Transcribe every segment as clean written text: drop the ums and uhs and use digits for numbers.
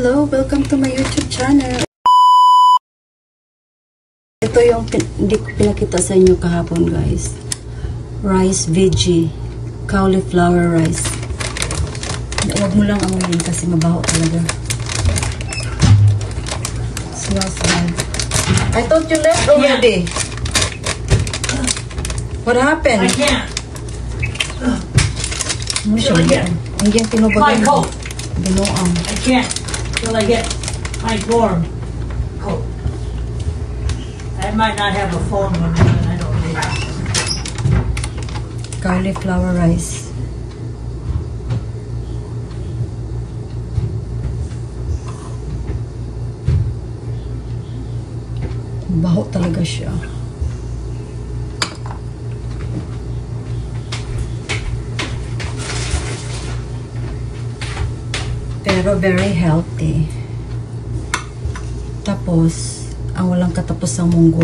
Hello! Welcome to my YouTube channel. Ito yung hindi ko pinakita sa inyo kahapon, guys. Rice veggie. Cauliflower rice. Huwag mo lang amuyin kasi mabaho talaga. Smells bad. I thought you left already. What happened? I can't. Ano siya? Hindi yung tinubagan. My coat. Binuang. I can't till I get my warm coat. I might not have a phone one day, and I don't need it. Cauliflower rice. Baho talaga siya. Pero very healthy. Tapos, ang walang katapos ang munggo.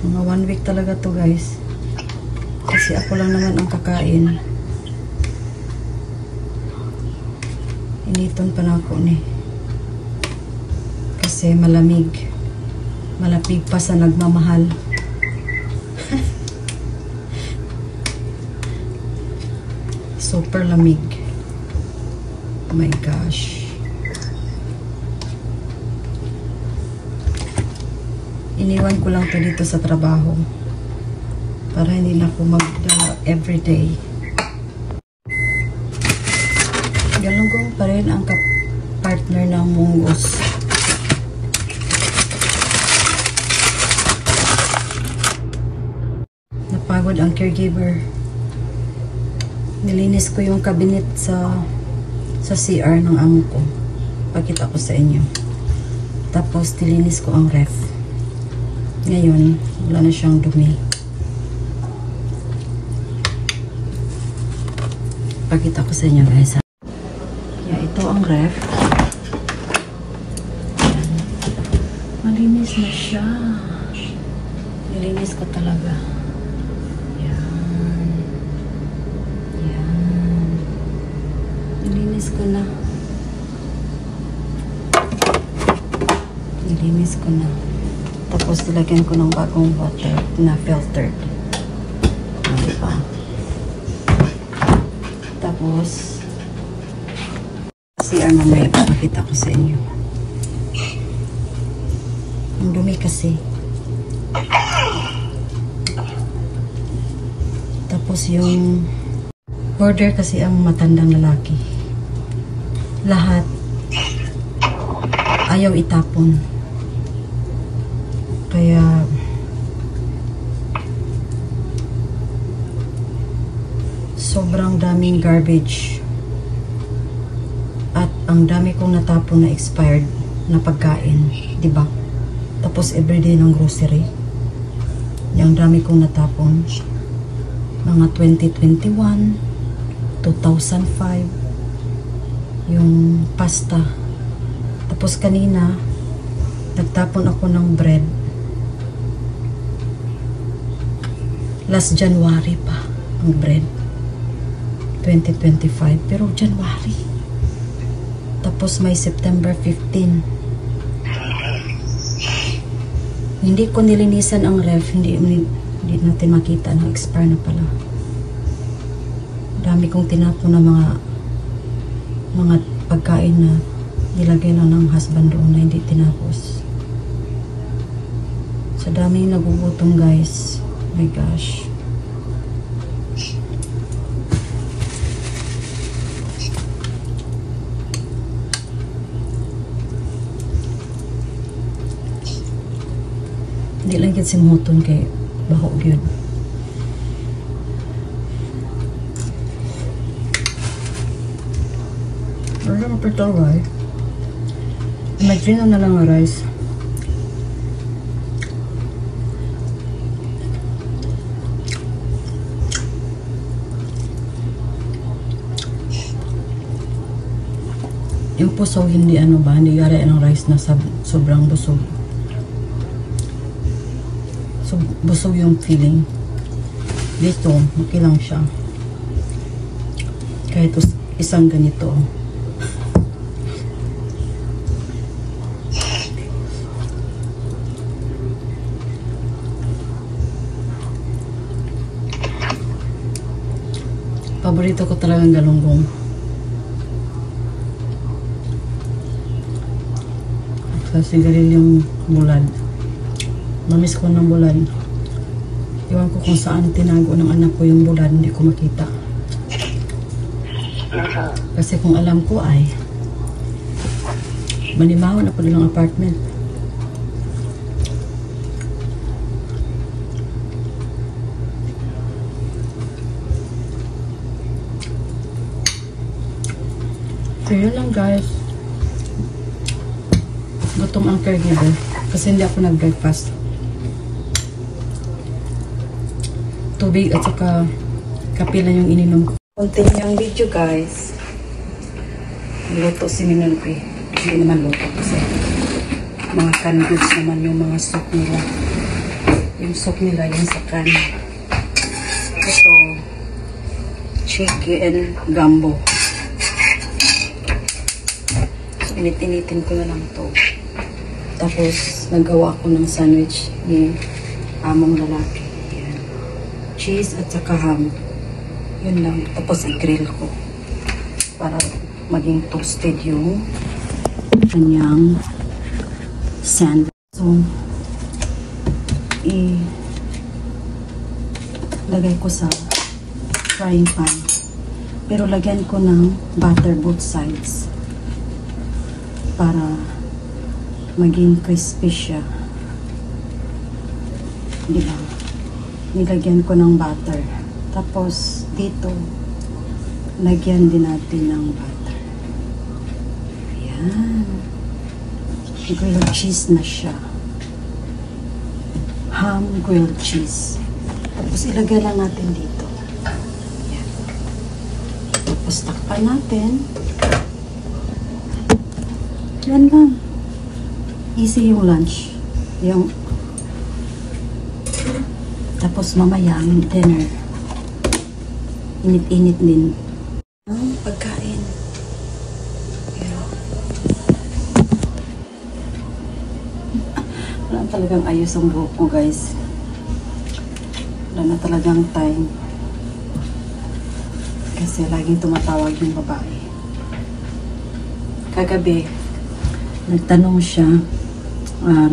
Mga 1 week talaga to, guys. Kasi ako lang naman ang kakain. Initon pa na ako ni. Kasi malamig. Malapig pa sa nagmamahal. Super lamig. Oh my gosh. Iniwan ko lang to dito sa trabaho. Para hindi na ako magdala everyday. Galunggong pa rin ang partner ng munggos. Napagod ang caregiver. Nilinis ko yung cabinet sa CR ng amo ko. Pakita ko sa inyo. Tapos nilinis ko ang ref. Ngayon, wala na siyang dumi. Pakita ko sa inyo, guys. Ito ang ref. Malinis na siya. Nilinis ko talaga. Nilinis ko na. Nilinis ko na. Tapos nilagyan ko ng bagong water na filtered. Diba? Tapos CR mamaya ipapakita ko sa inyo. Ang dumi kasi. Tapos yung order kasi ang matandang lalaki. Lahat ayaw itapon. Kaya sobrang daming garbage. At ang dami kong natapon na expired na pagkain, 'di ba? Tapos everyday ng grocery. Yung dami kong natapon. Mga 2021, 2005, yung pasta. Tapos kanina, nagtapon ako ng bread. Last January pa ang bread. 2025, pero January. Tapos may September 15. Hindi ko nilinisan ang ref, hindi natin makita na expire na pala. Dami kong tinapon na mga pagkain na nilagay lang ng husband doon na hindi tinapos. Sa daming nagugutom, guys. Oh my gosh. Hindi lang yun si Moton kay baho yun. Pero naman ito, right? Imagine na lang ang rice. Yung puso hindi hindi yari ng rice na sobrang busog. So, busog yung feeling. Dito, okay lang siya. Kahit isang ganito. Paborito ko talagang galunggong. Sa sigarilyong bulad. Mamiss ko ng bulad. Iwan ko kung saan tinago ng anak ko yung bulad, hindi ko makita. Kasi kung alam ko ay manimawan na pa ng apartment. So yun lang guys. Gutom ang caregiver kasi hindi ako nag-breakfast. Tubig at saka kape lang yung ininom ko. Continue ang video guys. Luto si Minulpi. Hindi naman luto kasi mga canned goods naman yung mga soup nila. Yung soup nila yung sa can. Ito chicken gumbo. So init-initin ko na lang to. Tapos nagawa ko ng sandwich ni among lalaki. Yan. Cheese at saka ham. Yun lang. Tapos i-grill ko para maging toasted yung kanyang sandwich. So, ilagay ko sa frying pan. Pero lagyan ko ng butter both sides para maging crispy siya. Diba? Nilagyan ko ng butter. Tapos, dito, lagyan din natin ng butter. Ayan. Grilled cheese na siya. Ham grilled cheese. Tapos, ilagay lang natin dito. Ayan. Tapos, takpan natin. Yan lang. Easy yung lunch. Yung tapos, mamaya, yung dinner. Init-init din. Ang pagkain. Yeah. Wala talagang ayos ang buhok ko guys. Wala na talagang time. Kasi laging tumatawag yung babae. Kagabi, nagtanong siya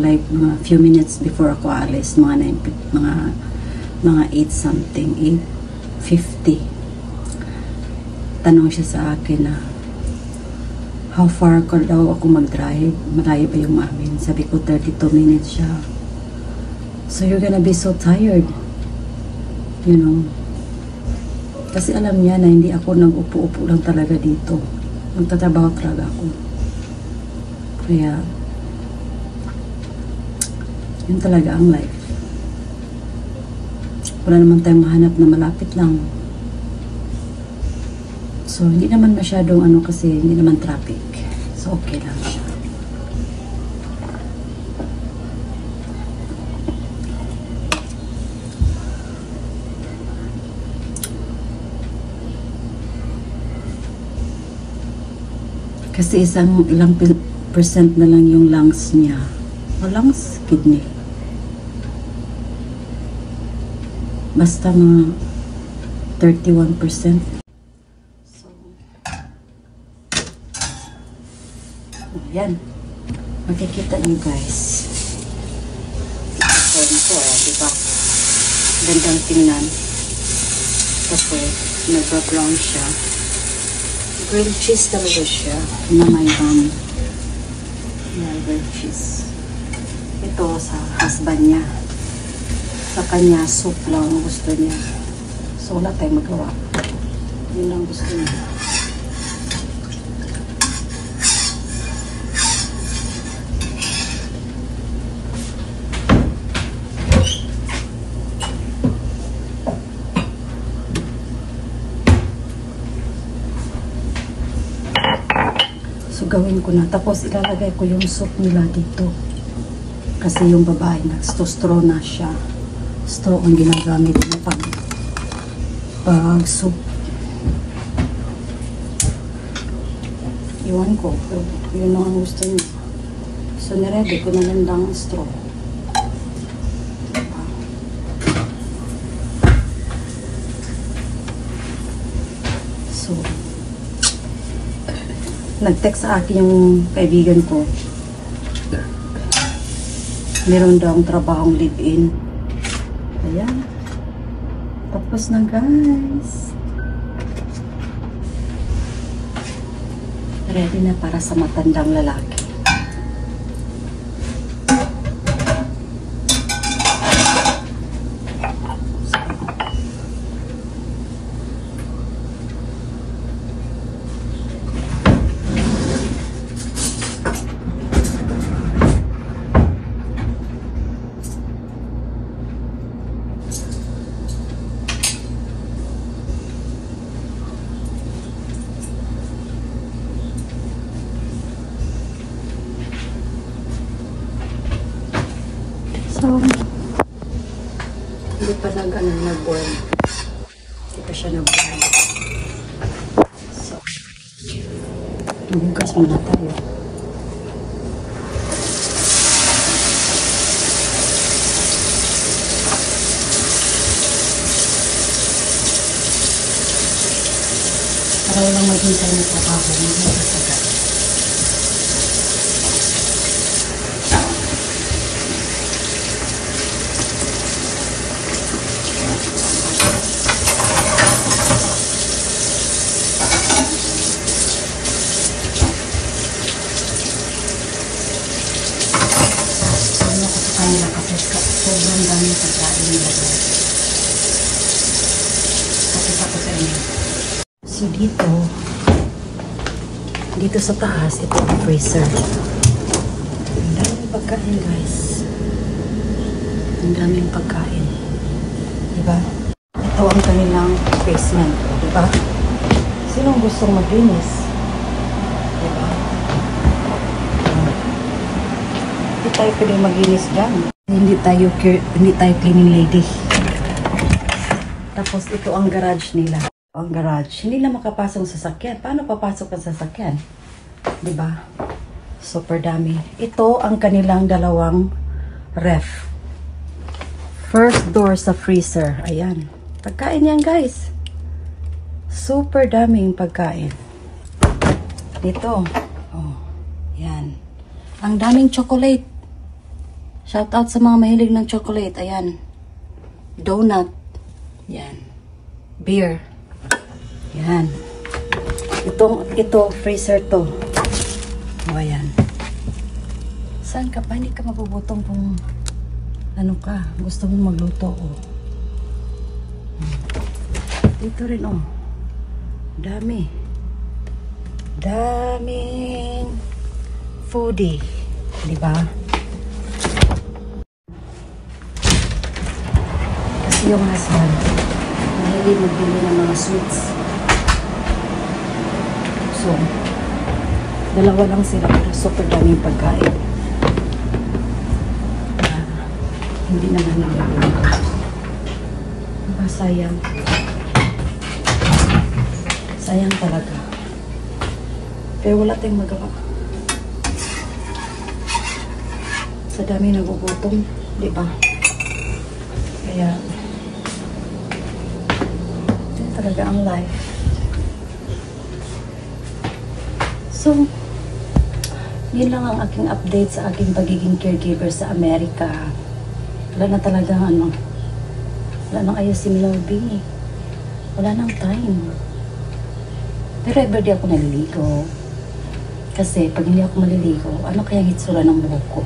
like mga few minutes before ako alis. Mga 8 something. 8:50. Tanong siya sa akin na how far ko daw ako mag-drive, malayo ba yung amin. Sabi ko 32 minutes siya. So you're gonna be so tired, you know. Kasi alam niya na hindi ako nag-upo-upo lang talaga dito. Magtatrabaho talaga ako. Kaya yun talaga ang life. Wala naman tayong mahanap na malapit lang. So, hindi naman masyadong kasi hindi naman traffic. So, okay lang siya. Kasi ilang percent na lang yung lungs niya. O lungs, kidney. Basta mga 31%. Yan. Makikita niyo guys. Ito, diba? Gandang tingnan. Tapos, nag-brown siya. Grilled cheese talaga siya. Na may ham. Grilled cheese. Ito sa husband niya. Sa kanya, soup lang gusto niya. So, wala tayong magawa. Yun lang gusto niya. So, gawin ko na. Tapos, ilalagay ko yung soup nila dito. Kasi yung babae, nag-straw na siya. Straw ang ginagamit niya pag bag soup. Iwan ko, pero yun ang gusto niya. So, niready ko na lang ang straw. So, nag-text sa akin yung kaibigan ko. Meron daw ang trabahong live-in. Ayan. Tapos na, guys. Ready na para sa matandang lalaki. So, hindi pa nag-burn. Hindi pa siya nag-burn. So, magugas muna tayo. Para walang maghintay na trabaho, magugas agad. Kasi sobrang daming pagkain nila guys. Pakita ko sa inyo. So dito sa taas, ito ang freezer. Ang daming pagkain guys. Ang daming pagkain. Diba? Ito ang kanilang basement. Diba? Sinong gustong maglinis? Diba? Hindi tayo pwede maglinis dyan. Hindi tayo cleaning lady. Tapos ito ang garage nila. Ang garage. Hindi na makapasok sa sasakyan. Paano papasok ang sasakyan? Diba? Super dami. Ito ang kanilang dalawang ref. First door sa freezer. Ayan. Pagkain yan guys. Super daming pagkain. Dito. Oh. Yan. Ang daming chocolate. Shout out sa mga mahilig ng chocolate. Ayan. Donut. Yan. Beer. Yan. Ito, freezer to. O, ayan. Saan ka pa? Hindi ka mabubutong kung ano ka. Gusto mong magluto. O. Dito rin, o. Dami. Daming foodie. Diba? Kasi yung husband, mahilig magbili ng mga sweets. So, dalawa lang sila pero super daming pagkain. Hindi naman nila. Diba, sayang. Sayang talaga. Pero wala tayong magawa. Sa dami nagugutom, di ba? Kaya, ito talaga ang life. So, yun lang ang aking update sa aking pagiging caregiver sa Amerika. Wala na talaga wala nang ayos si Milorby. Wala nang time. Pero everyday ako naliligo. Kasi pag hindi ako maliligo, ano kayang hitsura ng buhok ko?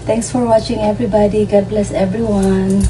Thanks for watching everybody. God bless everyone.